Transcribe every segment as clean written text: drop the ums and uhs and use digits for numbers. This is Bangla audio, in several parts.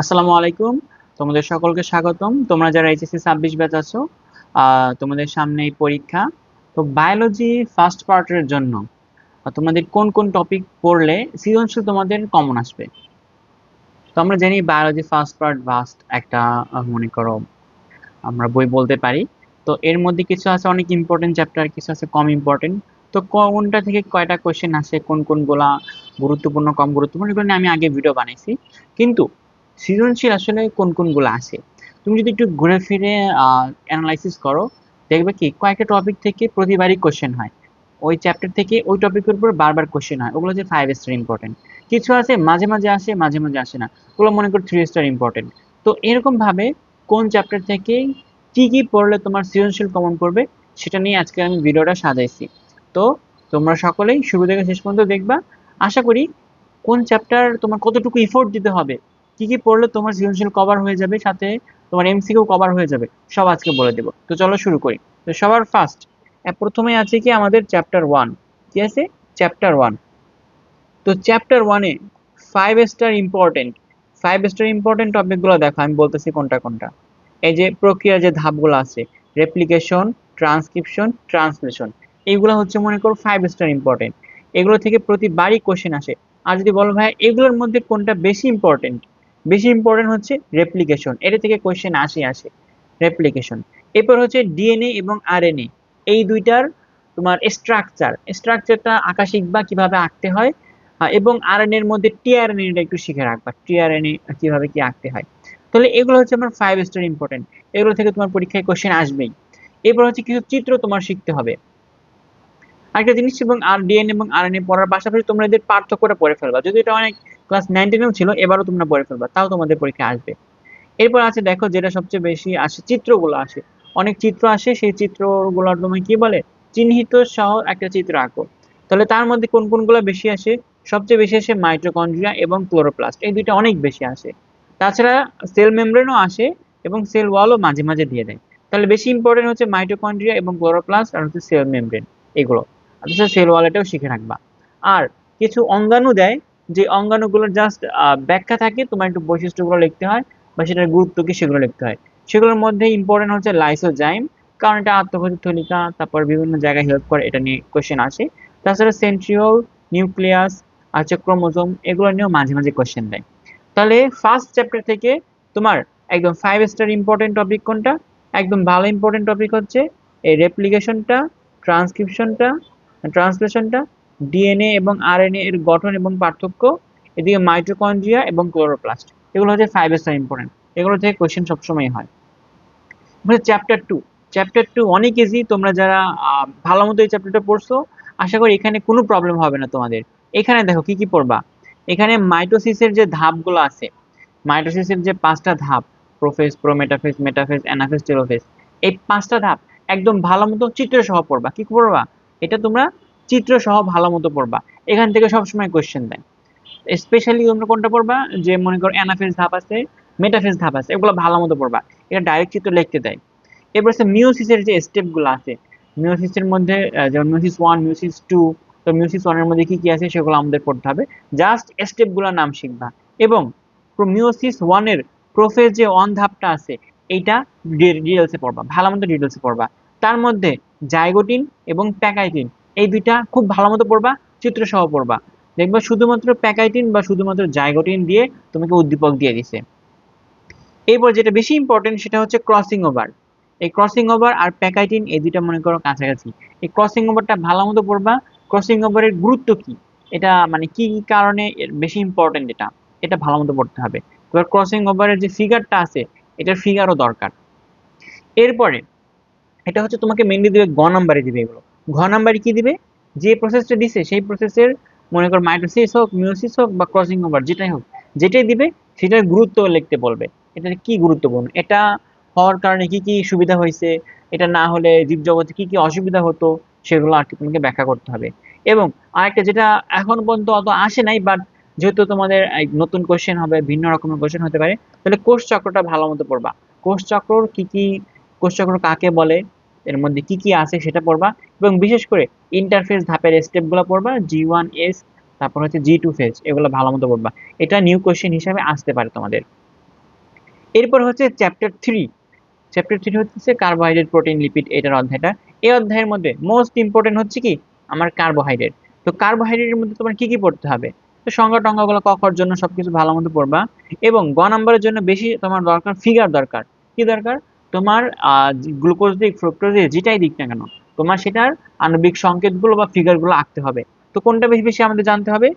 আসসালামু আলাইকুম। তোমাদের সকলকে স্বাগতম। তোমরা যারা এইচএসসি 26 ব্যাচ আছো, তোমাদের সামনে এই পরীক্ষা। তো বায়োলজি ফার্স্ট পার্টের জন্য তোমাদের কোন কোন টপিক পড়লে সৃজনশীল তোমাদের কমন আসবে? তো আমরা জানি বায়োলজি ফার্স্ট পার্ট ভাস্ট একটা, মনে করো আমরা বই বলতে পারি। তো এর মধ্যে কিছু আছে অনেক ইম্পর্টেন্ট চ্যাপ্টার, কিছু আছে কম ইম্পর্টেন্ট। তো কোনটা থেকে কয়টা কোশ্চেন আসে, কোন কোনগুলা গুরুত্বপূর্ণ কম গুরুত্বপূর্ণ, এগুলো নিয়ে আমি আগে ভিডিও বানাইছি। কিন্তু সৃজনশীল আসলে কোন কোনগুলো আসে তুমি যদি একটু ঘুরে ফিরে অ্যানালাইসিস করো, দেখবে কি কয়েকটা টপিক থেকে প্রতিবারই কোশ্চেন হয়। ওই চ্যাপ্টার থেকে ওই টপিকের উপর বারবার কোশ্চেন হয়, ওগুলো হচ্ছে 5 স্টার ইম্পর্টেন্ট। কিছু আছে মাঝে মাঝে আসে, মাঝে মাঝে আসে না, ওগুলো মনে করো 3 স্টার ইম্পর্টেন্ট। তো এরকম ভাবে কোন চ্যাপ্টার থেকে কি কি পড়লে তোমার সৃজনশীল কমন পড়বে সেটা নিয়ে আজকে আমি ভিডিওটা সাজাইছি। তো তোমরা সকলেই শুরু থেকে শেষ পর্যন্ত দেখবা। আশা করি কোন চ্যাপ্টার তোমার কতটুকু এফোর্ট দিতে হবে, কি কি পড়লে তোমার সৃজনশীল কভার হয়ে যাবে, সাথে তোমার এমসিকিউ কভার হয়ে যাবে, সব আজকে বলে দেবো। তো চলো শুরু করি। তো সবার ফার্স্ট প্রথমে আছে কি আমাদের চ্যাপ্টার 1। কি আছে? চ্যাপ্টার 1। তো চ্যাপ্টার 1-এ 5 স্টার ইম্পর্টেন্ট, 5 স্টার ইম্পর্টেন্ট টপিকগুলো দেখো, আমি বলতেছি কোনটা কোনটা। এই যে প্রক্রিয়ার যে ধাপগুলো আছে, রেপ্লিকেশন, ট্রান্সক্রিপশন, ট্রান্সলেশন, এইগুলো হচ্ছে মনে করো 5 স্টার ইম্পর্টেন্ট। এগুলো থেকে প্রতিবারই কোশ্চেন আসে। আর যদি বলো ভাই এগুলোর মধ্যে কোনটা বেশি ইম্পর্টেন্ট, বেশি ইম্পর্টেন্ট হচ্ছে রেপ্লিকেশন, এটা থেকে কোশ্চেন আসে আসে রেপ্লিকেশন। এরপর হচ্ছে ডিএনএ এবং আরএনএ, এই দুইটার তোমার স্ট্রাকচারটা আঁকা শিখবা, কিভাবে আঁকতে হয়। এবং আরএনএ এর মধ্যে টিআরএনএ একটু শিখে রাখবা, টিআরএনএ কিভাবে কি আঁকতে হয়। তাহলে এগুলো হচ্ছে আমার 5 স্টার ইম্পর্টেন্ট, এগুলো থেকে তোমার পরীক্ষায় কোশ্চেন আসবেই। এরপর হচ্ছে কিছু চিত্র তোমার শিখতে হবে আরেকটা জিনিস। এবং আর ডিএনএ এবং আরএনএ পড়ার পাশাপাশি তোমরা এদের পার্থক্যটা পড়ে ফেলবা, যদি এটা অনেক ক্লাস 9-10-এও ছিল, এবারও তোমরা পড়ে ফেলবা, তাও তোমাদের পরীক্ষা আসবে। এরপর আছে দেখো যেটা সবচেয়ে বেশি আসে, চিত্রগুলো আসে। অনেক চিত্র আসে, সেই চিত্রগুলোর তুমি কি বলে চিহ্নিত সহ একটা চিত্র আঁকো। তাহলে তার মধ্যে কোন কোনগুলো বেশি আসে? সবচেয়ে বেশি আসে মাইটোকন্ড্রিয়া এবং ক্লোরোপ্লাস্ট, এই দুইটা অনেক বেশি আসে। তাছাড়া সেল মেমব্রেনও আসে এবং সেল ওয়ালও মাঝে মাঝে দিয়ে দেয়। তাহলে বেশি ইম্পর্টেন্ট হচ্ছে মাইটোকন্ড্রিয়া এবং ক্লোরোপ্লাস্ট আর হচ্ছে সেল মেমব্রেন, এগুলো। অথচ সেল ওয়াল এটাও শিখে রাখবা। আর কিছু অঙ্গাণু দেয়, যে অঙ্গাণুগুলোর জাস্ট ব্যাখ্যা থাকে, তোমার একটু বৈশিষ্ট্যগুলো লিখতে হয় বা সেটার গুরুত্ব কি সেগুলো লিখতে হয়। সেগুলোর মধ্যে ইম্পর্টেন্ট হচ্ছে লাইসোজাইম, কারণ এটা আত্মঘাতী থলিকা, তারপর বিভিন্ন জায়গায় হেল্প করে, এটা নিয়ে কোশ্চেন আসে। তাছাড়া সেন্ট্রিওল, নিউক্লিয়াস, আছে ক্রোমোজোম, এগুলো নিয়েও মাঝে মাঝে কোশ্চেন দেয়। তাহলে ফার্স্ট চ্যাপ্টার থেকে তোমার একদম 5 স্টার ইম্পর্টেন্ট টপিক কোনটা? একদম ভালো ইম্পর্টেন্ট টপিক হচ্ছে এই রেপ্লিকেশনটা, ট্রান্সক্রিপশনটা, ট্রান্সলেশনটা, ডিএনএ এবং আরএনএ এর গঠন এবং পার্থক্য, এদিকে মাইটোকন্ড্রিয়া এবং ক্লোরোপ্লাস্ট, এগুলো হচ্ছে 5 স্টার ইম্পর্টেন্ট, এগুলো থেকে কোশ্চেন সবসময় হয়। চ্যাপ্টার 2, চ্যাপ্টার 2 অনেক ইজি। তোমরা যারা ভালো মতো এই চ্যাপ্টারটা পড়ছো, আশা করি এখানে কোনো প্রবলেম হবে না তোমাদের। এখানে দেখো কি কি পড়বা। এখানে মাইটোসিসের যে ধাপগুলো আছে, মাইটোসিসের যে 5টা ধাপ, prophase, prometaphase, metaphase, anaphase, telophase, এই 5টা ধাপ একদম ভালো মতো চিত্র সহ পড়বা। কি পড়বা? এটা তোমরা চিত্র সহ ভালো মতো পড়বা। এখান থেকে সবসময় কোশ্চেন দেয়। স্পেশালি তোমরা কোনটা পড়বা, যে মনে করো অ্যানাফেজ ধাপ আছে, মেটাফেজ ধাপ আছে, এগুলো ভালো মতো পড়বা। এটা ডাইরেক্ট চিত্র লিখতে দেয়। এরপর হচ্ছে মিওসিসের যে স্টেপ গুলো আছে, মিওসিসের মধ্যে যেমন মিওসিস 1, মিওসিস 2। তো মিওসিস 1 এর মধ্যে কি কি আছে সেগুলো আমাদের পড়তে হবে, জাস্ট স্টেপ গুলোর নাম শিখবা। এবং মিওসিস 1 এর প্রোফেজ যে 1 ধাপটা আছে, এইটা ডিটেলসে পড়বা, ভালো মতো ডিটেলসে পড়বা। তার মধ্যে জাইগোটিন এবং প্যাকাইটিন, এই দুইটা খুব ভালো মতো পড়বা, চিত্র সহ পড়বা। দেখবা শুধুমাত্র প্যাকাইটিন বা শুধুমাত্র জাইগোটিন দিয়ে তোমাকে উদ্দীপক দিয়ে দিছে। এরপর যেটা বেশি ইম্পর্টেন্ট সেটা হচ্ছে ক্রসিং ওভার। এই ক্রসিং ওভার আর প্যাকাইটিন, এই দুইটা মনে করো কাছাকাছি। এই ক্রসিং ওভারটা ভালো মতো পড়বা। ক্রসিং ওভারের গুরুত্ব কি, এটা মানে কি কি কারণে এর বেশি ইম্পর্টেন্ট, এটা এটা ভালো মতো পড়তে হবে। এবার ক্রসিং ওভারের যে ফিগারটা আছে, এটার ফিগারও দরকার। এরপরে এটা হচ্ছে তোমাকে মেনলি দিবে গ নাম্বারে দিবে এগুলো। ঘ নাম্বারে কি দিবে? যে প্রসেসটা দিছে সেই প্রসেসের, মনে করো মাইটোসিস হোক, মিওসিস হোক বা ক্রসিং ওভার যেটাই হোক, যেটাই দিবে সেটার গুরুত্ব লিখতে বলবে। এটা কি গুরুত্বপূর্ণ, এটা হওয়ার কারণে কি কি সুবিধা হয়েছে, এটা না হলে জীবজগতে কি কি অসুবিধা হতো, সেগুলো আর কি তোমাকে ব্যাখ্যা করতে হবে। এবং আরেকটা যেটা এখন পর্যন্ত অত আসে নাই, বাট যেহেতু তোমাদের এই নতুন কোশ্চেন হবে, ভিন্ন রকমের কোশ্চেন হতে পারে, তাহলে কোষ চক্রটা ভালো মতো পড়বা। কোষ চক্র কি কি, কোষ চক্র কাকে বলে, এর মধ্যে কি কি আছে সেটা পড়বা। এবং বিশেষ করে ইন্টারফেস ধাপের স্টেপ গুলো পড়বা, G1S, তারপর হচ্ছে G2 ফেজ, এগুলো ভালো মতো পড়বা। এটা নিউ কোশ্চেন হিসাবে আসতে পারে তোমাদের। এরপর হচ্ছে চ্যাপ্টার 3 হচ্ছে কার্বোহাইড্রেট, প্রোটিন, লিপিড, এটার অধ্যায়টা। এই অধ্যায়ের মধ্যে মোস্ট ইম্পর্টেন্ট হচ্ছে কি আমার কার্বোহাইড্রেট। তো কার্বোহাইড্রেটের মধ্যে তোমার কি কি পড়তে হবে? তো সংজ্ঞা টঙ্গাগুলো কখর জন্য সবকিছু ভালো মতো পড়বা। এবং গ নাম্বারের জন্য বেশি তোমার দরকার ফিগার দরকার। কি দরকার? তোমার গ্লুকোজ দিক, ফ্রুক্টোজ দিক, যেটাই দিক না কেন, তোমার সেটার আণবিক সংকেতগুলো বা ফিগারগুলো আঁকতে হবে। তো কোনটা বেশি বেশি আমাদের জানতে হবে?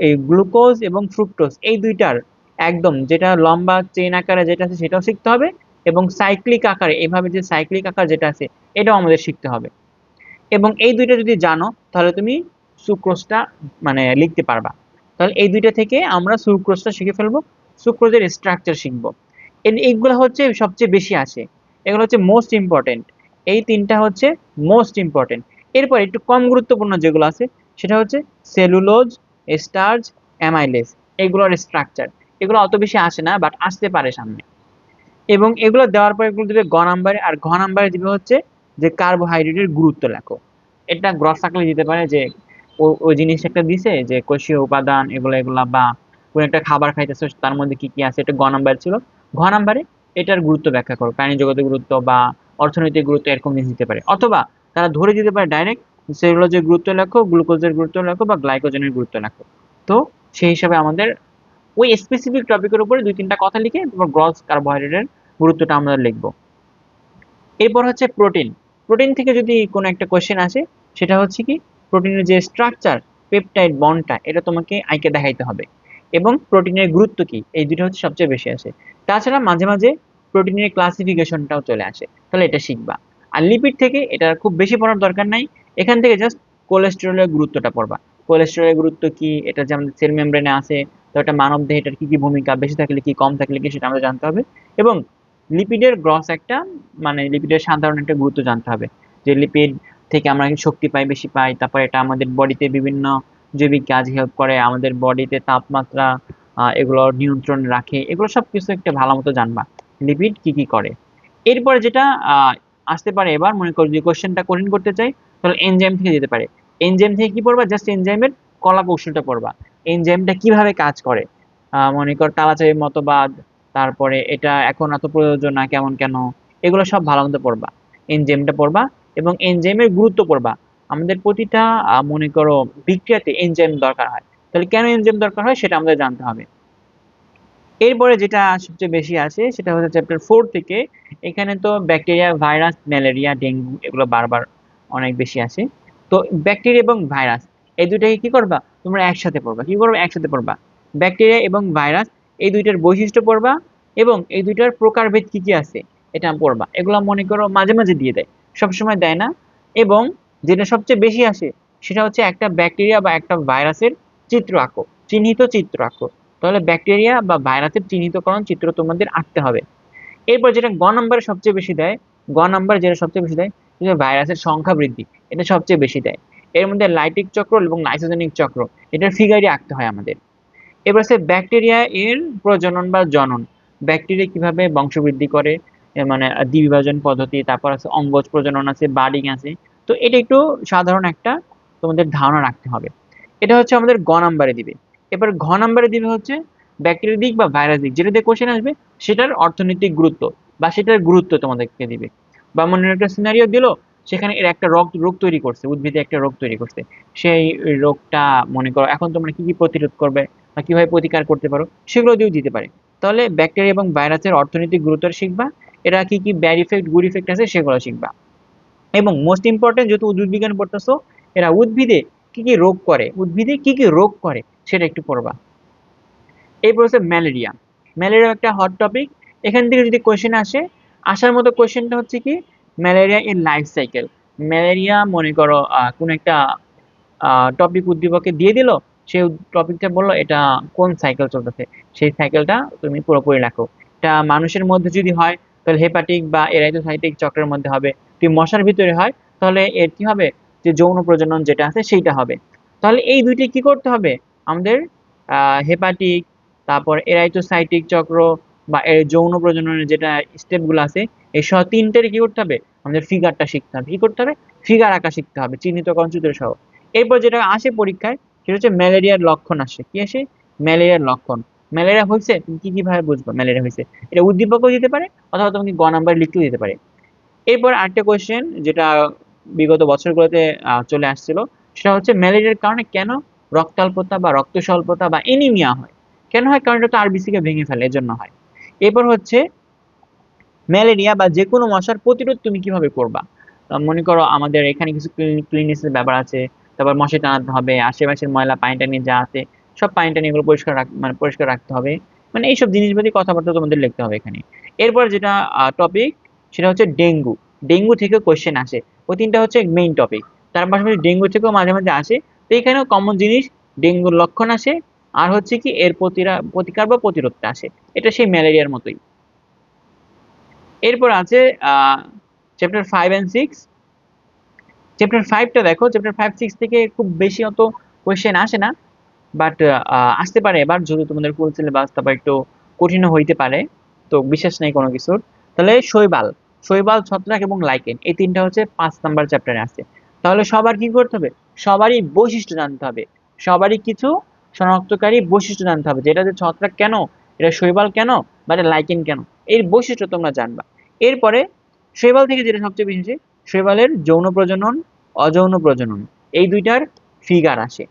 এই গ্লুকোজ এবং ফ্রুক্টোজ এই দুইটার একদম যেটা লম্বা চেইন আকারে যেটা আছে সেটাও শিখতে হবে, এবং সাইক্লিক আকারে এইভাবে যে সাইক্লিক আকার যেটা আছে এটাও আমাদের শিখতে হবে। এবং এই দুইটা যদি জানো তাহলে তুমি সুক্রোজটা মানে লিখতে পারবা। তাহলে এই দুইটা থেকে আমরা সুক্রোজটা শিখে ফেলবো, সুক্রোজের স্ট্রাকচার শিখবো। এইগুলো হচ্ছে সবচেয়ে বেশি আসে, এগুলো হচ্ছে মোস্ট ইম্পর্টেন্ট। এই তিনটা হচ্ছে মোস্ট ইম্পর্টেন্ট। এরপর একটু কম গুরুত্বপূর্ণ যেগুলো আছে সেটা হচ্ছে সেলুলোজ, স্টার্চ, অ্যামাইলেজ, এগুলোর স্ট্রাকচার। এগুলো অত বেশি আসে না, বাট আসতে পারে সামনে। এবং এগুলো দেওয়ার পর এগুলো দিবে গ নাম্বারে, আর ঘ নাম্বারে দিবে হচ্ছে যে কার্বোহাইড্রেটের গুরুত্ব লেখো। এটা গ্রস আকারে দিতে পারে যে ওই জিনিস একটা দিছে যে কোষীয় উপাদান এগুলা এগুলা, বা কোন একটা খাবার খাইতেছো তার মধ্যে কি কি আছে, এটা গ নাম্বার ছিল। ঘ নাম্বারে এটার গুরুত্ব ব্যাখ্যা করো, প্রাণী জগতের গুরুত্ব বা অর্থনৈতিক গুরুত্ব, এরকম জিনিস দিতে পারে। অথবা তারা ধরে দিতে পারে ডাইরেক্ট সেলুলোজের গুরুত্ব লেখো, গ্লুকোজের গুরুত্ব লেখো, বা গ্লাইকোজেনের গুরুত্ব লেখো। তো সেই হিসাবে আমাদের ওই স্পেসিফিক টপিকের উপরে 2-3টা কথা লিখে তারপর গ্রস কার্বোহাইড্রেটের গুরুত্বটা আমরা লিখবো। এরপর হচ্ছে প্রোটিন। প্রোটিন থেকে যদি কোনো একটা কোয়েশ্চেন আসে সেটা হচ্ছে কি প্রোটিনের যে স্ট্রাকচার, পেপটাইড বন্ডটা, এটা তোমাকে আইকে দেখাইতে হবে। এবং প্রোটিনের গুরুত্ব কি, এই দুটো হচ্ছে সবচেয়ে বেশি আসে। তাছাড়া মাঝে মাঝে প্রোটিনের ক্লাসিফিকেশনটাও চলে আসে, তাহলে এটা শিখবা। আর লিপিড থেকে এটা খুব বেশি পড়ার দরকার নাই, এখান থেকে জাস্ট কোলেস্টেরলের গুরুত্বটা পড়বা। কোলেস্টেরলের গুরুত্ব কি, এটা যে আমাদের সেল মেমব্রেনে আছে, তো এটা মানব দেহে এটার কি কি ভূমিকা, বেশি থাকলে কি কম থাকলে কি সেটা আমাদের জানতে হবে। এবং লিপিডের গ্রস একটা মানে লিপিডের সাধারণ একটা গুরুত্ব জানতে হবে, যে লিপিড থেকে আমরা শক্তি পাই, বেশি পাই, তারপর এটা আমাদের বডিতে বিভিন্ন জৈবিক কাজ হেল্প করে, আমাদের বডিতে তাপমাত্রা এগুলো নিয়ন্ত্রণ রাখে, এগুলো সবকিছু একটা ভালো মতো জানবা লিপিড কি কি করে। এরপরে যেটা আসতে পারে, এবার মনে করো যদি কোশ্চেনটা কঠিন করতে চাই তাহলে এনজাইম থেকে যেতে পারে। এনজাইম থেকে কি পড়বা? জাস্ট এনজাইমের কলা কৌশলটা পড়বা, এনজাইমটা কিভাবে কাজ করে। মনে কর তালাচাবির মতবাদ, তারপরে এটা এখন এত প্রয়োজন না কেমন কেন, এগুলো সব ভালো মতো পড়বা। এনজাইমটা পড়বা এবং এনজাইমের গুরুত্ব পড়বা। আমাদের প্রতিটা মনে করো বিক্রিয়াতে এনজাইম দরকার হয়, তাহলে কেন এনজাইম দরকার হয় সেটা আমাদের জানতে হবে। এরপরে যেটা সবচেয়ে বেশি আসে সেটা হচ্ছে চ্যাপ্টার 4 থেকে। এখানে তো ব্যাকটেরিয়া, ভাইরাস, ম্যালেরিয়া, ডেঙ্গু এগুলো বারবার অনেক বেশি আসে। তো ব্যাকটেরিয়া এবং ভাইরাস এই দুইটাকে কি করবা তোমরা একসাথে পড়বা। কি করবা? একসাথে পড়বা। ব্যাকটেরিয়া এবং ভাইরাস এই দুইটার বৈশিষ্ট্য পড়বা, এবং এই দুইটার প্রকারভেদ কি কি আছে এটা পড়বা। এগুলো মনে করো মাঝে মাঝে দিয়ে দেয়, সবসময় দেয় না। এবং যেটা সবচেয়ে বেশি আসে সেটা হচ্ছে একটা ব্যাকটেরিয়া বা একটা ভাইরাসের চিত্র আঁকো, চিহ্নিত চিত্র আঁকো। তাহলে ব্যাকটেরিয়া বা ভাইরাসের চিহ্নিতকরণ চিত্র তোমাদের আঁকতে হবে। এরপর যেটা গ নাম্বারে সবচেয়ে বেশি দেয়, গ নাম্বার যেটা সবচেয়ে বেশি দেয় সেটা ভাইরাসের সংখ্যা বৃদ্ধি, এটা সবচেয়ে বেশি দেয়। এর মধ্যে লাইটিক চক্র এবং লাইসোজেনিক চক্র, এটার ফিগারই আঁকতে হয় আমাদের। এবার হচ্ছে ব্যাকটেরিয়া এর প্রজনন বা জনন, ব্যাকটেরিয়া কিভাবে বংশবৃদ্ধি করে, মানে দ্বিবিভাজন পদ্ধতি, তারপর আছে অঙ্গজ প্রজনন আছে, বার্ডিং আছে। তো এটা একটু সাধারণ একটা তোমাদের ধারণা রাখতে হবে। এটা হচ্ছে আমাদের গ নাম্বারে দিবে। এবার ঘ নাম্বারে দিবে হচ্ছে ব্যাকটেরিয়া দিক বা ভাইরাস দিক, যেটা দিয়ে কোশ্চেন আসবে সেটার অর্থনৈতিক গুরুত্ব বা সেটার গুরুত্ব তোমাদেরকে দিবে। বা মনে একটা সিনারিও দিল, সেখানে এর একটা রোগ রোগ তৈরি করছে, উদ্ভিদে একটা রোগ তৈরি করছে, সেই রোগটা মনে করো এখন তোমরা কি কি প্রতিরোধ করবে বা কিভাবে প্রতিকার করতে পারো সেগুলো দিয়েও দিতে পারে। তাহলে ব্যাকটেরিয়া এবং ভাইরাসের অর্থনৈতিক গুরুত্ব শিখবা, এরা কি কি ব্যাড ইফেক্ট গুড ইফেক্ট আছে সেগুলো শিখবা। এবং মোস্ট ইম্পর্টেন্ট যেহেতু উদ্ভিদ বিজ্ঞান পড়তেছো, এরা উদ্ভিদে কি কি রোগ করে, উদ্ভিদে কি কি রোগ করে সেটা একটু পড়বা। এরপর হচ্ছে ম্যালেরিয়া। ম্যালেরিয়া একটা হট টপিক, এখান থেকে যদি কোয়েশ্চেন আসে, আসার মতো কোয়েশ্চেনটা হচ্ছে কি ম্যালেরিয়া এর লাইফ সাইকেল। ম্যালেরিয়া মনে করো কোন একটা টপিক উদ্দীপকে দিয়ে দিল, সেই টপিকটা বললো এটা কোন সাইকেল চলতেছে, সেই সাইকেলটা তুমি পুরোপুরি লেখো। এটা মানুষের মধ্যে যদি হয় তাহলে হেপাটিক বা এরাইথোসাইটিক চক্রের মধ্যে হবে। যদি মশার ভিতরে হয় তাহলে এর কি হবে, যে যৌন প্রজনন যেটা আছে সেইটা হবে। তাহলে এই দুইটি কি করতে হবে আমাদের, হেপাটিক, তারপর এরাইথোসাইটিক চক্র বা এর যৌন প্রজননের যেটা স্টেপগুলো আছে, এই সব তিনটের কি করতে হবে আমাদের ফিগারটা শিখতে হবে। কি করতে হবে? ফিগার আঁকা শিখতে হবে, চিহ্নিতকরণ চিত্র সহ। এরপর যেটা আসে পরীক্ষায় সেটা হচ্ছে ম্যালেরিয়ার লক্ষণ আসে। কি আসে? ম্যালেরিয়ার লক্ষণ। ম্যালেরিয়া হয়েছে, তুমি কি কিভাবে বুঝবা ম্যালেরিয়া হয়েছে? এটা উদ্দীপকও দিতে পারে অথবা তোমাকে গ নাম্বার লিখতেও দিতে পারে। এরপর আরেকটা কোয়েশ্চেন যেটা বিগত বছরগুলোতে চলে আসছিল, সেটা হচ্ছে ম্যালেরিয়ার কারণে কেন রক্তাল্পতা বা রক্ত স্বল্পতা বা এনিমিয়া হয়? কেন হয়? কারণ এটা তো আরবিসি কে ভেঙে ফেলে, এজন্য হয়। এরপর হচ্ছে ম্যালেরিয়া বা যে কোনো মশার প্রতিরোধ তুমি কিভাবে করবা? মনে করো আমাদের এখানে কিছু ক্লিনিক্সের ব্যাপার আছে, তারপর মশারি টানাতে হবে, আশেপাশের ময়লা পানি টানি যা আছে সব পানি টানি এগুলো পরিষ্কার মানে পরিষ্কার রাখতে হবে। মানে এইসব জিনিসপাতি কথাবার্তা তোমাদের লিখতে হবে এখানে। এরপর যেটা টপিক, সেটা হচ্ছে ডেঙ্গু। ডেঙ্গু থেকে কোয়েশ্চেন আসে। ওই তিনটা হচ্ছে মেইন টপিক। তার পাশাপাশি ডেঙ্গু থেকেও মাঝে মাঝে আসে। তো এখানেও কমন জিনিস, ডেঙ্গুর লক্ষণ আসে, আর হচ্ছে কি এর প্রতিকার বা প্রতিরোধটা আসে। এটা সেই ম্যালেরিয়ার মতোই। এরপর আছে চ্যাপ্টার 5 এন্ড 6। চ্যাপ্টার 5টা দেখো, চ্যাপ্টার 5 6 থেকে খুব বেশি অত কোয়েশ্চেন আসে না, বাট আসতে পারে এবার যদি তোমাদের ফুল সিলেবাস তারপর একটু কঠিনও হইতে পারে, তো বিশ্বাস নেই কোনো কিছুর। তাহলে শৈবাল, শৈবাল, ছত্রাক এবং লাইকেন, এই তিনটা হচ্ছে 5 নাম্বার চ্যাপ্টারে আছে। তাহলে সবার কি করতে হবে? সবারই বৈশিষ্ট্য জানতে হবে, সবারই কিছু শনাক্তকারী বৈশিষ্ট্য জানতে হবে, যেটা যে ছত্রাক কেন, এটা শৈবাল কেন, বা এটা লাইকেন কেন, এর বৈশিষ্ট্য তোমরা জানবা। এরপরে শৈবাল থেকে যেটা সবচেয়ে বেশি, শৈবালের যৌন প্রজনন, অযৌন প্রজনন, এই দুইটার ফিগার আসে,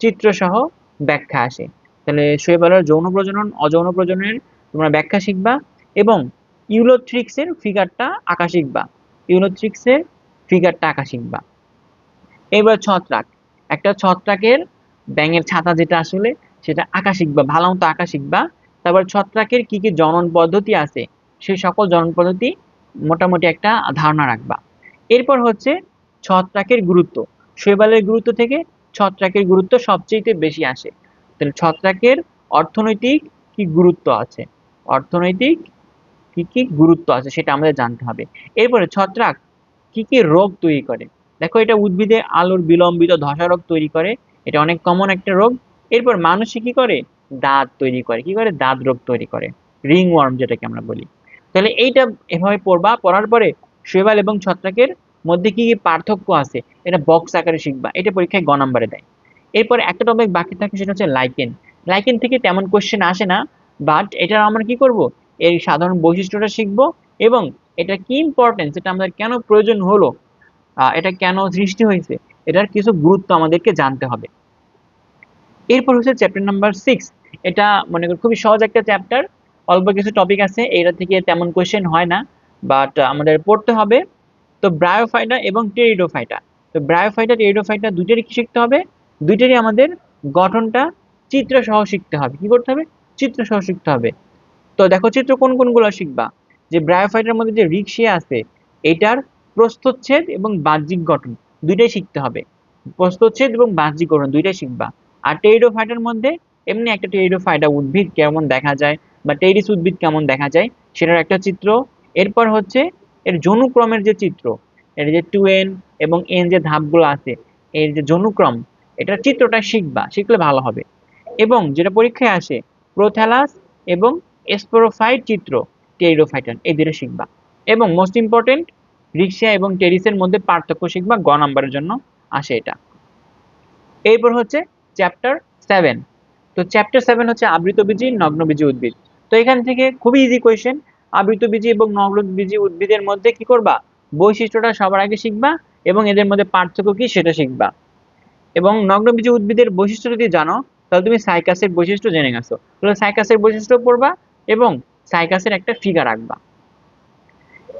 চিত্র সহ ব্যাখ্যা আসে। তাহলে শৈবালের যৌন প্রজনন, অযৌন প্রজননের তোমরা ব্যাখ্যা শিখবা, এবং ইউলোথ্রিক্সের ফিগারটা আঁকা শিখবা, ইউলোথ্রিক্সের ফিগারটা আঁকা শিখবা। এবার ছত্রাক, একটা ছত্রাকের ব্যাঙের ছাতা যেটা আসলে, সেটা আঁকা শিখবা, ভালো মতো আঁকা শিখবা। তারপর ছত্রাকের কি কি জনন পদ্ধতি আছে, সেই সকল জনন পদ্ধতি মোটামুটি একটা ধারণা রাখবা। এরপর হচ্ছে ছত্রাকের গুরুত্ব, শৈবালের গুরুত্ব থেকে ছত্রাকের গুরুত্ব সবচেয়ে বেশি আসে। তাহলে ছত্রাকের অর্থনৈতিক কি গুরুত্ব আছে, অর্থনৈতিক কি কি গুরুত্ব আছে সেটা আমাদের জানতে হবে। এরপরে ছত্রাক কি কি রোগ তৈরি করে। দেখো এটা উদ্ভিদে আলোর বিলম্বিত ধসা রোগ তৈরি করে, এটা অনেক কমন একটা রোগ। এরপর মানুষে কি করে? দাঁত তৈরি করে, কি করে? দাঁত রোগ তৈরি করে, রিং ওয়ার্ম যেটাকে আমরা বলি। তাহলে এইটা এভাবে পড়বা, পড়ার পরে শৈবাল এবং ছত্রাকের মধ্যে কি কি পার্থক্য আছে এটা বক্স আকারে শিখবা, এটা পরীক্ষায় গ নাম্বারে দেয়। এরপর একটা টপিক বাকি থাকে, সেটা হচ্ছে লাইকেন। লাইকেন থেকে তেমন কোশ্চেন আসে না, বাট এটা আমরা কি করব, এর সাধারণ বৈশিষ্ট্যটা শিখবো, এবং এটা কি ইম্পর্টেন্স, এটা আমাদের কেন প্রয়োজন হলো, এটা কেন সৃষ্টি হয়েছে, এটার কিছু গুরুত্ব আমাদেরকে জানতে হবে। এরপর হচ্ছে চ্যাপ্টার নাম্বার 6। এটা মনে করি খুবই সহজ একটা চ্যাপ্টার, অল্প কিছু টপিক আছে, এটা থেকে তেমন কোয়েশ্চেন হয় না, বাট আমাদের পড়তে হবে। তো ব্রায়োফাইটা এবং টেরিডোফাইটা, তো ব্রায়োফাইটা টেরিডোফাইটা দুইটারই কি শিখতে হবে? দুইটারই আমাদের গঠনটা চিত্র সহ শিখতে হবে। কি করতে হবে? চিত্র সহ শিখতে হবে। তো দেখো চিত্র কোন কোনগুলো শিখবা, যে ব্রায়োফাইটার মধ্যে যে রিকশিয়া আছে, এটার প্রস্থচ্ছেদ এবং বাহ্যিক গঠন দুইটাই শিখতে হবে, প্রস্থচ্ছেদ এবং বাহ্যিক গঠন দুইটাই শিখবা। আর টেরিডোফাইটার মধ্যে এমনি একটা টেরিডোফাইটা উদ্ভিদ কেমন দেখা যায়, বা টেরিস উদ্ভিদ কেমন দেখা যায় সেটার একটা চিত্র। এরপর হচ্ছে এর যনুক্রমের যে চিত্র, এর যে 2n এবং n যে ধাপগুলো আছে, এর যে যনুক্রম, এটার চিত্রটা শিখবা, শিখলে ভালো হবে। এবং যেটা পরীক্ষায় আসে, প্রোথ্যালাস এবং স্পোরোফাইট চিত্র, টেরিডোফাইটার, এই দুটো শিখবা। এবং মোস্ট ইম্পর্টেন্ট, রিক্সা এবং টেরিসের মধ্যে পার্থক্য শিখবা, গ নাম্বারের জন্য আসে এটা। এরপর হচ্ছে চ্যাপ্টার 7। তো চ্যাপ্টার 7 হচ্ছে আবৃতবীজী নগ্নবীজী উদ্ভিদ। তো এখান থেকে খুবই ইজি কোয়েশ্চেন, আবৃতবীজী এবং নগ্নবীজী উদ্ভিদের মধ্যে কি করবা, বৈশিষ্ট্যটা সবার আগে শিখবা, এবং এদের মধ্যে পার্থক্য কি সেটা শিখবা। এবং নগ্নবীজী উদ্ভিদের বৈশিষ্ট্য যদি জানো, তাহলে তুমি সাইকাসের বৈশিষ্ট্য জেনে গেছো, তাহলে সাইকাসের বৈশিষ্ট্য পড়বা, এবং সাইকাসের একটা ফিগার রাখবা।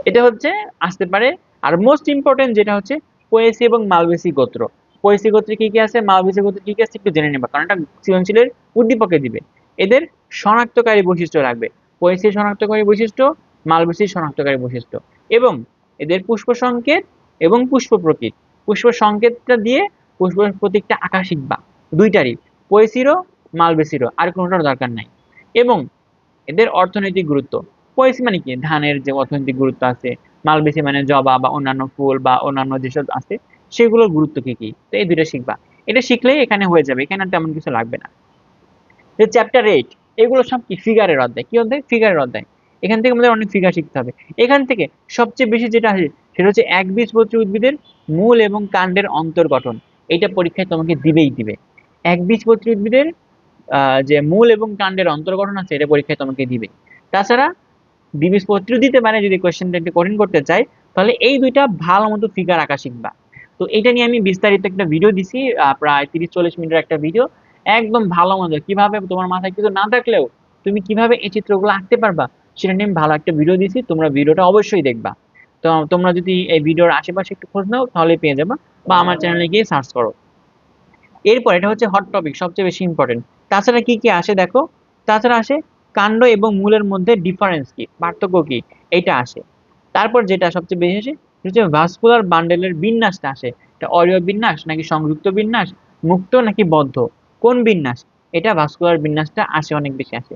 এটা হচ্ছে আসতে পারে। আর মোস্ট ইম্পর্টেন্ট যেটা হচ্ছে পোয়েসি এবং মালবেসি গোত্র। পোয়েসি গোত্রে কি কি আছে, মালবেসি গোত্রে কি কি আছে একটু জেনে নেবা, কারণ এটা সৃজনশীলের উদ্দীপকে দিবে। এদের শনাক্তকারী বৈশিষ্ট্য রাখবে, পোয়েসির শনাক্তকারী বৈশিষ্ট্য, মালবেসির শনাক্তকারী বৈশিষ্ট্য, এবং এদের পুষ্প সংকেত এবং পুষ্প প্রতীক। পুষ্প সংকেতটা দিয়ে পুষ্প প্রতীকটা আঁকা শিখবা, দুইটারই, পোয়েসিরও মালবেসিরও, আর কোনোটার দরকার নাই। এবং এদের অর্থনৈতিক গুরুত্ব, পয়েসি মানে কি, ধানের যে অর্থনৈতিক গুরুত্ব আছে, মালবেসি মানে জবা বা অন্যান্য ফুল বা অন্যান্য যেসব আছে সেগুলোর গুরুত্ব কি কি, তো এই দুইটা শিখবা। এটা শিখলেই এখানে হয়ে যাবে, এখানে আর তেমন কিছু লাগবে না। চ্যাপ্টার 8, এগুলো সব কি ফিগারের অধ্যায়, কি অধ্যায়? ফিগারের অধ্যায়। এখান থেকে আমাদের অনেক ফিগার শিখতে হবে। এখান থেকে সবচেয়ে বেশি যেটা আসে সেটা হচ্ছে একবীজপত্রী উদ্ভিদের মূল এবং কাণ্ডের অন্তর্গঠন, এটা পরীক্ষায় তোমাকে দিবেই দিবে। একবীজপত্রী উদ্ভিদের যে মূল এবং কাণ্ডের অন্তর্গঠন আছে এটা পরীক্ষায় তোমাকে দিবে। তাছাড়া দ্বিবীজপত্রীও দিতে পারে যদি কোয়েশ্চেনটা একটু কঠিন করতে চাই, তাহলে এই দুইটা ভালো মতো ফিগার আঁকা শিখবা। তো এটা নিয়ে আমি বিস্তারিত একটা ভিডিও দিছি, প্রায় 30-40 মিনিটের একটা ভিডিও, একদম ভালো মতো কিভাবে তোমার মাথায় কিছু না থাকলেও তুমি কিভাবে এই চিত্রগুলো আঁকতে পারবা সেটা নিয়ে আমি ভালো একটা ভিডিও দিছি, তোমরা ভিডিওটা অবশ্যই দেখবা। তো তোমরা যদি এই ভিডিওর আশেপাশে একটু খোঁজ নাও তাহলে পেয়ে যাবা, বা আমার চ্যানেলে গিয়ে সার্চ করো। এরপর এটা হচ্ছে হট টপিক, সবচেয়ে বেশি ইম্পর্টেন্ট। তাছাড়া কি কি আসে দেখো, তাছাড়া আসে কাণ্ড এবং মূলের মধ্যে ডিফারেন্স কি, পার্থক্য কি, এটা আসে। তারপর যেটা সবচেয়ে বেশি আসে হচ্ছে ভাস্কুলার বান্ডেলের বিন্যাসটা আসে, এটা অরীয় বিন্যাস নাকি সংযুক্ত বিন্যাস, মুক্ত নাকি বদ্ধ, কোন বিন্যাস, এটা ভাস্কুলার বিন্যাসটা আসে, অনেক বেশি আসে।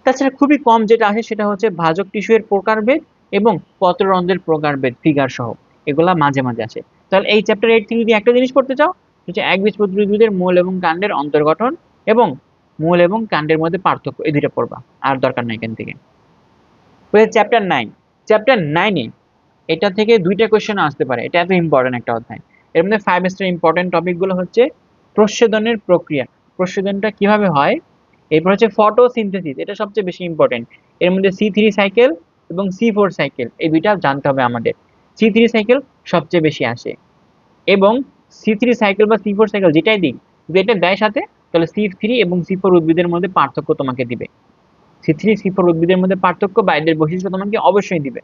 তাছাড়া খুবই কম যেটা আসে সেটা হচ্ছে ভাজক টিস্যু এর প্রকারভেদ এবং পত্ররন্ধ্রের প্রকারভেদ ফিগার সহ, এগুলা মাঝে মাঝে আসে। তাহলে এই চ্যাপ্টার 8 থেকে যদি একটা জিনিস পড়তে চাও হচ্ছে একবীজপত্রী উদ্ভিদের মূল এবং কাণ্ডের অন্তর্গঠন এবং মূল এবং কাণ্ডের মধ্যে পার্থক্য, এই দুইটা পড়বা, আর দরকার নাই এখান থেকে। চ্যাপ্টার 9, চ্যাপ্টার 9 এটা থেকে দুইটা কোয়েশ্চেন আসতে পারে, এটা এত ইম্পর্টেন্ট একটা অধ্যায়। এর মধ্যে 5 স্টার ইম্পর্টেন্ট টপিক গুলো হচ্ছে প্রচ্ছেদনের প্রক্রিয়া, প্রচ্ছেদনটা কিভাবে হয়, এরপর হচ্ছে ফটোসিনথেসিস, এটা সবচেয়ে বেশি ইম্পর্টেন্ট। এর মধ্যে C3 সাইকেল এবং C4 সাইকেল, এই দুইটা জানতে হবে আমাদের। C3 সাইকেল সবচেয়ে বেশি আসে, এবং C3 সাইকেল বা C4 সাইকেল যেটাই দিক, যদি এটা দেয় সাথে, তাহলে C3 এবং C4 উদ্ভিদের মধ্যে পার্থক্য তোমাকে দিবে। C3 C4 উদ্ভিদের মধ্যে পার্থক্য বা এদের বৈশিষ্ট্য তোমাকে অবশ্যই দিবে।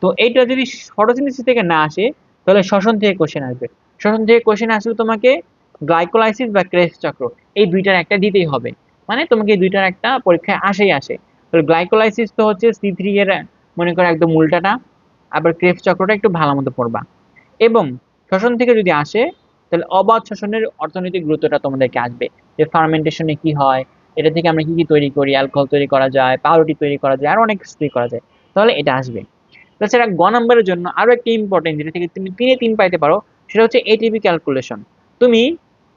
তো এইটা যদি ফটোসিনথেসিস থেকে না আসে তাহলে শ্বসন থেকে কোশ্চেন আসবে। শ্বসন থেকে কোশ্চেন আসলে তোমাকে গ্লাইকোলাইসিস বা ক্রেবস চক্র, এই দুইটার একটা দিতেই হবে, মানে তোমাকে এই দুইটার একটা পরীক্ষায় আসেই আসে। তো গ্লাইকোলাইসিস তো হচ্ছে C3 এর মনে করো একদম উল্টাটা, আবার ক্রেবস চক্রটা একটু ভালো মতো পড়বা। এবং শ্বসন থেকে যদি আসে তাহলে অবাধ শ্বসনের অর্থনৈতিক গুরুত্বটা তোমাদেরকে আসবে, যে ফার্মেন্টেশনে কি হয়, এটা থেকে আমরা কি কি তৈরি করি, অ্যালকোহল তৈরি করা যায়, পাউরুটি তৈরি করা যায়, আর অনেক কিছু তৈরি করা যায়, তাহলে এটা আসবে। তাছাড়া গ নাম্বারের জন্য আরো একটা ইম্পর্টেন্ট যেটা থেকে তুমি 3-3 পাইতে পারো, সেটা হচ্ছে এটিপি ক্যালকুলেশন। তুমি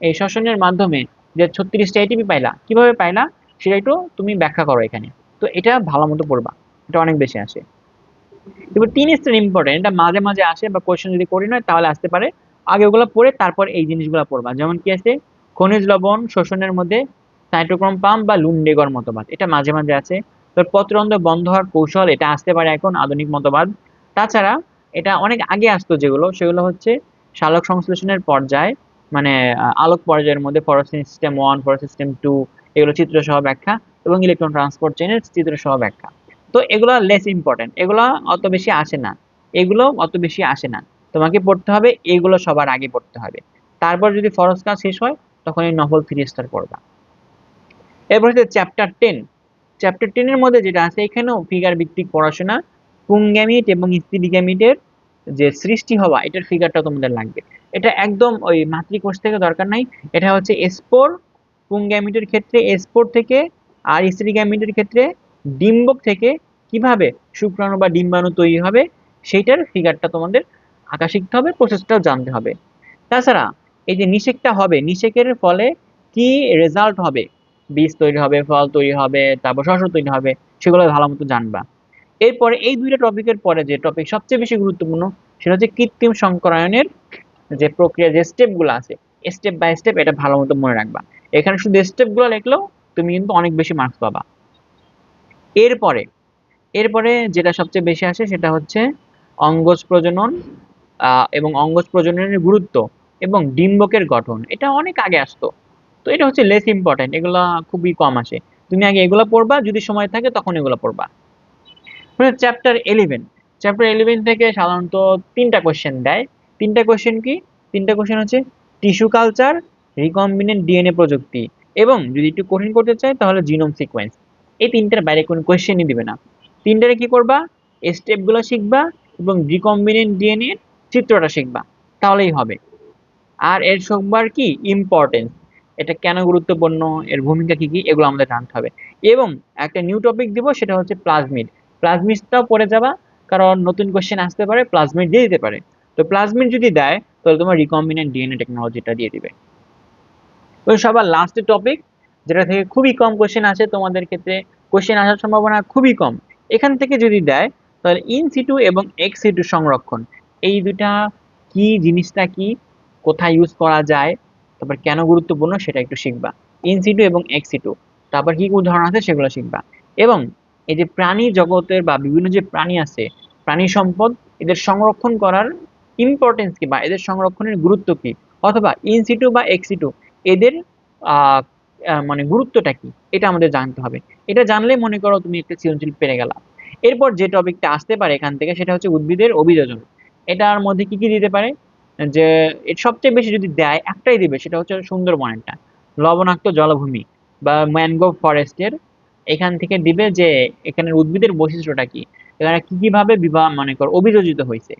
এই শ্বসনের মাধ্যমে যে 36টা এটিপি পাইলা, কিভাবে পাইলা সেটা একটু তুমি ব্যাখ্যা করো এখানে। তো এটা ভালো মতো পড়বা, এটা অনেক বেশি আসে। এবার 3 স্টার ইম্পর্টেন্ট, এটা মাঝে মাঝে আসে বা কোয়েশ্চেন যদি করি নয় তাহলে আসতে পারে। আগে ওগুলো পড়ে তারপর এই জিনিসগুলো পড়বা, যেমন কি আছে খনিজ লবণ শোষণের মধ্যে সাইটোক্রোম পাম্প বা লুন্ডেগর মতবাদ, এটা মাঝে মাঝে আছে। তারপর পত্ররন্ধ্র বন্ধ হওয়ার কৌশল, এটা আসতে পারে এখন, আধুনিক মতবাদ। তাছাড়া এটা অনেক আগে আসতো যেগুলো, সেগুলো হচ্ছে সালোক সংশ্লেষণের পর্যায়, মানে আলোক পর্যায়ের মধ্যে ফটোসিন সিস্টেম 1, ফটোসিন সিস্টেম 2, এগুলো চিত্র সহ ব্যাখ্যা, এবং ইলেকট্রন ট্রান্সপোর্ট চেনের চিত্র সহ ব্যাখ্যা। তো এগুলো লেস ইম্পর্টেন্ট, এগুলো অত বেশি আসে না, এগুলো অত বেশি আসে না। তোমাকে পড়তে হবে এগুলো সবার আগে পড়তে হবে, তারপর যদি ফরজ কাজ শেষ হয় তখন এই নফল 3 স্টার পড়বা। এরপর হচ্ছে চ্যাপ্টার 10, চ্যাপ্টার 10 এর মধ্যে যেটা আছে এখানেও ফিগার ভিত্তিক পড়াশোনা, পুংগ্যামিট এবং স্ত্রী গ্যামিটের যে সৃষ্টি হওয়া, এটার ফিগারটা তোমাদের লাগবে। এটা একদম ওই মাতৃকোষ থেকে দরকার নাই, এটা হচ্ছে স্পোর, পুংগ্যামিটের ক্ষেত্রে স্পোর থেকে, আর স্ত্রী গ্যামিটের ক্ষেত্রে ডিম্বক থেকে কিভাবে শুক্রাণু বা ডিম্বাণু তৈরি হবে সেইটার ফিগারটা তোমাদের আঁকা শিখতে হবে, প্রসেসটাও জানতে হবে। তাছাড়া এই যে নিষেকটা হবে, নিষেকের ফলে কি রেজাল্ট হবে, বীজ তৈরি হবে, ফল তৈরি হবে, তারপর শস্য তৈরি হবে, সেগুলো ভালো মতো জানবা। এরপরে এই দুইটা টপিকের পরে যে টপিক সবচেয়ে বেশি গুরুত্বপূর্ণ সেটা হচ্ছে কৃত্রিম সংকরায়নের যে প্রক্রিয়া, যে স্টেপ গুলো আছে, স্টেপ বাই স্টেপ, এটা ভালো মতো মনে রাখবা। এখানে শুধু স্টেপ গুলো লিখলেও তুমি কিন্তু অনেক বেশি মার্কস পাবা। এরপরে এরপরে যেটা সবচেয়ে বেশি আসে সেটা হচ্ছে অঙ্গজ প্রজনন, এবং অঙ্গজ প্রজননের গুরুত্ব এবং ডিম্বকের গঠন, এটা অনেক আগে আসতো। তো এটা হচ্ছে লেস ইম্পর্টেন্ট, এগুলা খুবই কম আসে। তুমি আগে এগুলা পড়বা, যদি সময় থাকে তখন এগুলা পড়বা। চ্যাপ্টার 11, চ্যাপ্টার 11 থেকে সাধারণত 3টা কোশ্চেন দেয়। 3টা কোশ্চেন কি, 3টা কোশ্চেন হচ্ছে টিস্যু কালচার, রিকম্বিনেন্ট ডিএনএ প্রযুক্তি, এবং যদি একটু কঠিন করতে চাই তাহলে জিনোম সিকোয়েন্স। এই 3টার বাইরে কোনো কোশ্চেনই দিবে না। 3টারে কি করবা, স্টেপগুলো শিখবা এবং রিকম্বিনেন্ট ডিএনএ চিত্রটা শিখবা, তাহলেই হবে। আর এর সবার কি ইম্পর্টেন্স, এটা কেন গুরুত্বপূর্ণ, এর ভূমিকা কি কি, এগুলো আমাদের জানতে হবে। এবং একটা নিউ টপিক দিব সেটা হচ্ছে প্লাজমিড, প্লাজমিডটাও পড়ে যাবা, কারণ নতুন কোশ্চেন আসতে পারে, প্লাজমিড দিয়ে দিতে পারে। তো প্লাজমিড যদি দেয় তাহলে তোমার রিকম্বিনেন্ট ডিএনএ টেকনোলজিটা দিয়ে দিবে। তো সবার লাস্টের টপিক যেটা থেকে খুবই কম কোশ্চেন আসে, তোমাদের ক্ষেত্রে কোশ্চেন আসার সম্ভাবনা খুবই কম, এখান থেকে যদি দেয় তাহলে ইন সিটু এবং এক্স সিটু সংরক্ষণ, এই দুটা কি জিনিসটা কি, কোথায় ইউজ করা যায়, তারপর কেন গুরুত্বপূর্ণ সেটা একটু শিখবা। ইনসিটু এবং এক্সিটু, তারপর কি কি উদাহরণ আছে সেগুলো শিখবা। এবং এই যে প্রাণী জগতের বা বিভিন্ন যে প্রাণী আছে, প্রাণী সম্পদ, এদের সংরক্ষণ করার ইম্পর্টেন্স কি বা এদের সংরক্ষণের গুরুত্ব কি, অথবা ইনসিটু বা এক্সিটু এদের আহ মানে গুরুত্বটা কি, এটা আমাদের জানতে হবে। এটা জানলে মনে করো তুমি একটা সৃজনশীল পেরে গেলা। এরপর যে টপিকটা আসতে পারে এখান থেকে সেটা হচ্ছে উদ্ভিদের অভিযোজন। এটার মধ্যে কি কি দিতে পারে, যে এর সবচেয়ে বেশি যদি দেয় একটাই দিবে, সেটা হচ্ছে সুন্দরবনেরটা, লবণাক্ত জলাভূমি বা ম্যানগ্রোভ ফরেস্টের। এখান থেকে দিবে যে এখানের উদ্ভিদের বৈশিষ্ট্যটা কি, এখানে কি কিভাবে বিবাহ মনে কর অভিযোজিত হয়েছে।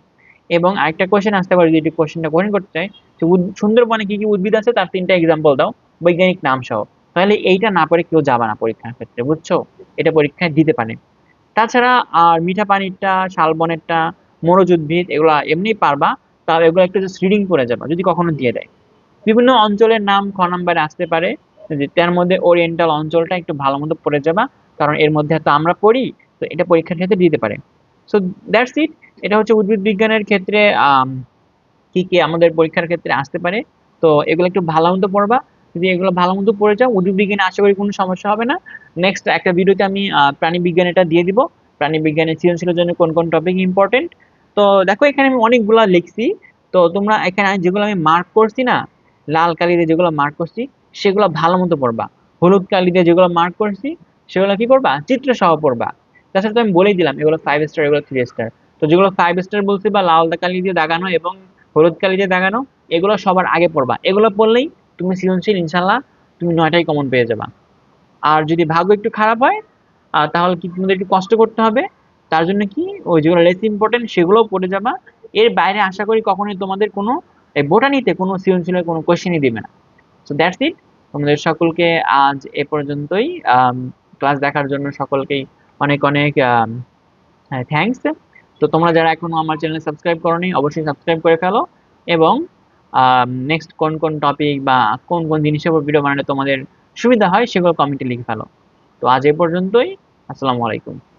এবং আরেকটা কোশ্চেন আসতে পারে, যদি কোশ্চেনটা কঠিন করতে চাই, যে সুন্দরবনে কি কি উদ্ভিদ আছে তার 3টা এক্সাম্পল দাও বৈজ্ঞানিক নাম সহ। তাহলে এইটা না পড়ে কেউ যাবে না পরীক্ষার ক্ষেত্রে, বুঝছো? এটা পরীক্ষায় দিতে পারে। তাছাড়া আর মিঠা পানিরটা, শালবনেরটা, মরুজ উদ্ভিদ এগুলা এমনি পারবা, তাও এগুলো একটু জাস্ট রিডিং করে যাবা যদি কখনো দিয়ে দেয়। বিভিন্ন অঞ্চলের নাম খ নাম্বারে আসতে পারে, যে তার মধ্যে ওরিয়েন্টাল অঞ্চলটা একটু ভালো মতো পড়ে যাবা, কারণ এর মধ্যে তো আমরা পড়ি, তো এটা পরীক্ষার ক্ষেত্রে দিতে পারে। So that's it. এটা হচ্ছে উদ্ভিদ বিজ্ঞানের ক্ষেত্রে কি কি আমাদের পরীক্ষার ক্ষেত্রে আসতে পারে। তো এগুলো একটু ভালো মতো পড়বা। যদি এগুলো ভালো মতো পড়ে যাও, উদ্ভিদ বিজ্ঞানে আশা করি কোনো সমস্যা হবে না। নেক্সট একটা ভিডিওতে আমি প্রাণী বিজ্ঞান এটা দিয়ে দিব, প্রাণী বিজ্ঞানের সৃজনশীলের জন্য কোন কোন টপিক ইম্পর্টেন্ট। তো দেখো এখানে আমি অনেকগুলা লিখছি, তো তোমরা এখানে যেগুলো আমি মার্ক করছি না, লাল কালি দিয়ে যেগুলো মার্ক করছি সেগুলো ভালো মতো পড়বা। হলুদ কালি দিয়ে যেগুলো মার্ক করছি সেগুলো কি করবা, চিত্র সহ পড়বা। তাছাড়া তো আমি বলেই দিলাম এগুলো 5 স্টার, এগুলো 3 স্টার। তো যেগুলো 5 স্টার বলছি বা লাল কালি দিয়ে দাগানো এবং হলুদ কালি দিয়ে দাগানো, এগুলো সবার আগে পড়বা। এগুলো পড়লেই তুমি সৃজনশীল ইনশাল্লাহ তুমি 9টাই কমন পেয়ে যাবা। আর যদি ভাগ্য একটু খারাপ হয় তাহলে কি তোমাদের একটু কষ্ট করতে হবে। তার জন্য কি, ওই যেগুলো লেস ইম্পর্টেন্ট সেগুলোও পড়ে যাবা। এর বাইরে আশা করি কখনোই তোমাদের কোনো এই বোটানিতে কোনো সৃজনশীলের কোনো কোশ্চেনই দিবে না। So that's it. তোমাদের সকলকে আজ এ পর্যন্তই। ক্লাস দেখার জন্য সকলকেই অনেক অনেক থ্যাঙ্কস। তো তোমরা যারা এখনো আমার চ্যানেল সাবস্ক্রাইব করোনি অবশ্যই সাবস্ক্রাইব করে ফেলো। এবং নেক্সট কোন কোন টপিক বা কোন কোন জিনিসের উপর ভিডিও বানালে তোমাদের সুবিধা হয় সেগুলো কমেন্টে লিখে ফেলো। তো আজ এ পর্যন্তই। আসসালামু আলাইকুম।